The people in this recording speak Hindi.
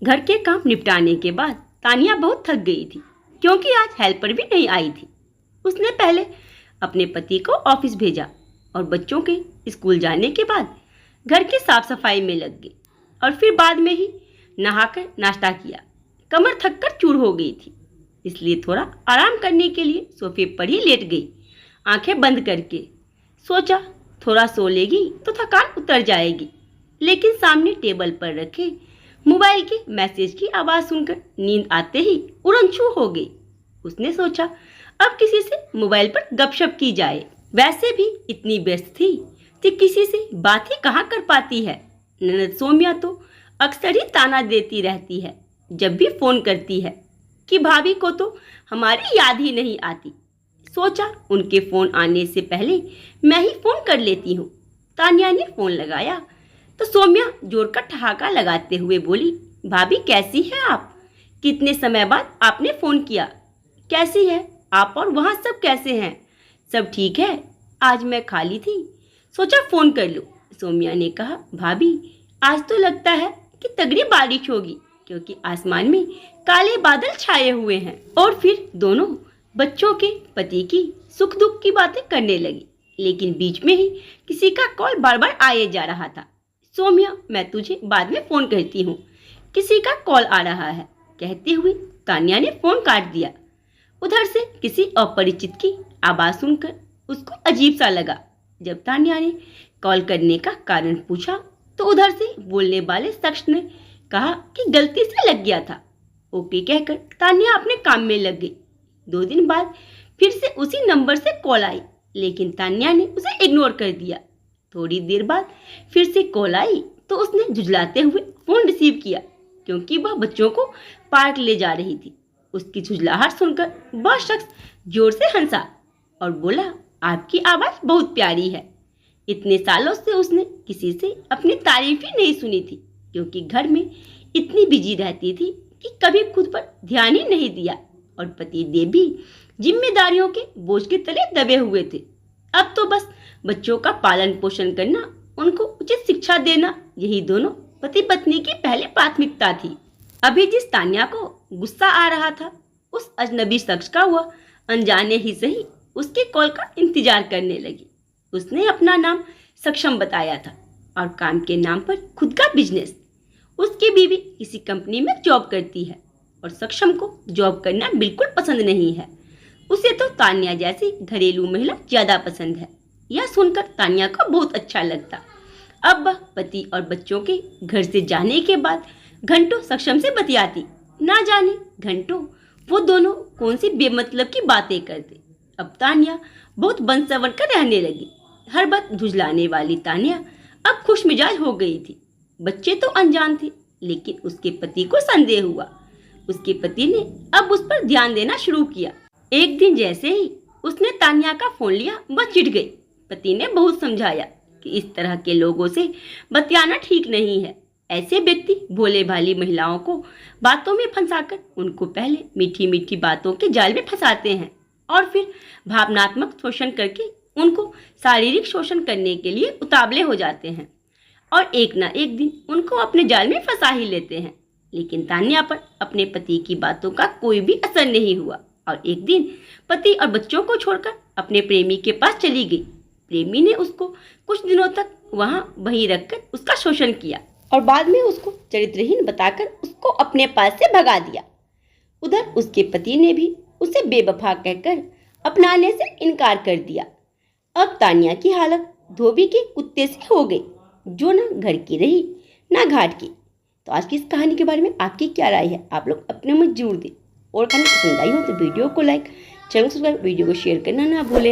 घर के काम निपटाने के बाद तानिया बहुत थक गई थी क्योंकि आज हेल्पर भी नहीं आई थी। उसने पहले अपने पति को ऑफिस भेजा और बच्चों के स्कूल जाने के बाद घर की साफ सफाई में लग गई और फिर बाद में ही नहाकर नाश्ता किया। कमर थक कर चूर हो गई थी, इसलिए थोड़ा आराम करने के लिए सोफे पर ही लेट गई। आंखें बंद करके सोचा थोड़ा सो लेगी तो थकान उतर जाएगी, लेकिन सामने टेबल पर रखे मोबाइल के मैसेज की आवाज़ सुनकर नींद आते ही उड़न छू हो गई। उसने सोचा अब किसी से मोबाइल पर गपशप की जाए। वैसे भी इतनी व्यस्त थी कि किसी से बात ही कहाँ कर पाती है। ननद सौम्या तो अक्सर ही ताना देती रहती है जब भी फ़ोन करती है कि भाभी को तो हमारी याद ही नहीं आती। सोचा उनके फ़ोन आने से पहले मैं ही फ़ोन कर लेती हूँ। तानिया ने फ़ोन लगाया तो सौम्या जोर का ठहाका लगाते हुए बोली, भाभी कैसी हैं आप? कितने समय बाद आपने फ़ोन किया। कैसी है आप और वहाँ सब कैसे हैं? सब ठीक है, आज मैं खाली थी, सोचा फ़ोन कर लूँ। सौम्या ने कहा, भाभी आज तो लगता है कि तगड़ी बारिश होगी क्योंकि आसमान में काले बादल छाए हुए हैं। और फिर दोनों बच्चों के पति की सुख दुख की बातें करने लगी, लेकिन बीच में ही किसी का कॉल बार बार आए जा रहा था। सौम्या मैं तुझे बाद में फ़ोन करती हूँ, किसी का कॉल आ रहा है, कहते हुए तानिया ने फ़ोन काट दिया। उधर से किसी अपरिचित की आवाज़ सुनकर उसको अजीब सा लगा। जब तानिया ने कॉल करने का कारण पूछा तो उधर से बोलने वाले शख्स ने कहा कि गलती से लग गया था। ओके कहकर तानिया अपने काम में लग गई। 2 दिन बाद फिर से उसी नंबर से कॉल आई, लेकिन तानिया ने उसे इग्नोर कर दिया। थोड़ी देर बाद फिर से कॉल आई तो उसने झुंझलाते हुए फ़ोन रिसीव किया क्योंकि वह बच्चों को पार्क ले जा रही थी। उसकी झुंझलाहट सुनकर वह शख्स जोर से हंसा और बोला, आपकी आवाज़ बहुत प्यारी है। इतने सालों से उसने किसी से अपनी तारीफ ही नहीं सुनी थी क्योंकि घर में इतनी बिजी रहती थी कि कभी खुद पर ध्यान ही नहीं दिया और पति देव भी जिम्मेदारियों के बोझ के तले दबे हुए थे। अब तो बस बच्चों का पालन पोषण करना, उनको उचित शिक्षा देना, यही दोनों पति पत्नी की पहले प्राथमिकता थी। अभी जिस तानिया को गुस्सा आ रहा था उस अजनबी शख्स का वह अनजाने ही सही उसके कॉल का इंतजार करने लगी। उसने अपना नाम सक्षम बताया था और काम के नाम पर खुद का बिजनेस। उसकी बीवी किसी कंपनी में जॉब करती है और सक्षम को जॉब करना बिल्कुल पसंद नहीं है। उसे तो तानिया जैसी घरेलू महिला ज़्यादा पसंद है। यह सुनकर तानिया को बहुत अच्छा लगता। अब वह पति और बच्चों के घर से जाने के बाद घंटों सक्षम से बतियाती। ना जाने घंटों वो दोनों कौन सी बेमतलब की बातें करते। अब तानिया बहुत बन सवर कर रहने लगी। हर बात झुझलाने वाली तानिया अब खुश मिजाज हो गई थी। बच्चे तो अनजान थे, लेकिन उसके पति को संदेह हुआ। उसके पति ने अब उस पर ध्यान देना शुरू किया। एक दिन जैसे ही उसने तानिया का फ़ोन लिया वह चिढ़ गई। पति ने बहुत समझाया कि इस तरह के लोगों से बतियाना ठीक नहीं है। ऐसे व्यक्ति भोले भाली महिलाओं को बातों में फंसाकर उनको पहले मीठी मीठी बातों के जाल में फंसाते हैं और फिर भावनात्मक शोषण करके उनको शारीरिक शोषण करने के लिए उतावले हो जाते हैं और एक ना एक दिन उनको अपने जाल में फंसा ही लेते हैं। लेकिन तानिया पर अपने पति की बातों का कोई भी असर नहीं हुआ और एक दिन पति और बच्चों को छोड़कर अपने प्रेमी के पास चली गई। प्रेमी ने उसको कुछ दिनों तक वहीं रखकर उसका शोषण किया और बाद में उसको चरित्रहीन बताकर उसको अपने पास से भगा दिया। उधर उसके पति ने भी उसे बेवफा कहकर अपनाने से इनकार कर दिया। अब तानिया की हालत धोबी के कुत्ते से हो गई, जो ना घर की रही ना घाट की। तो आज की इस कहानी के बारे में आपकी क्या राय है, आप लोग अपने में जरूर दें। और कहानी पसंद आई हो तो वीडियो को लाइक, चैनल सब्सक्राइब, वीडियो को शेयर करना ना भूलें।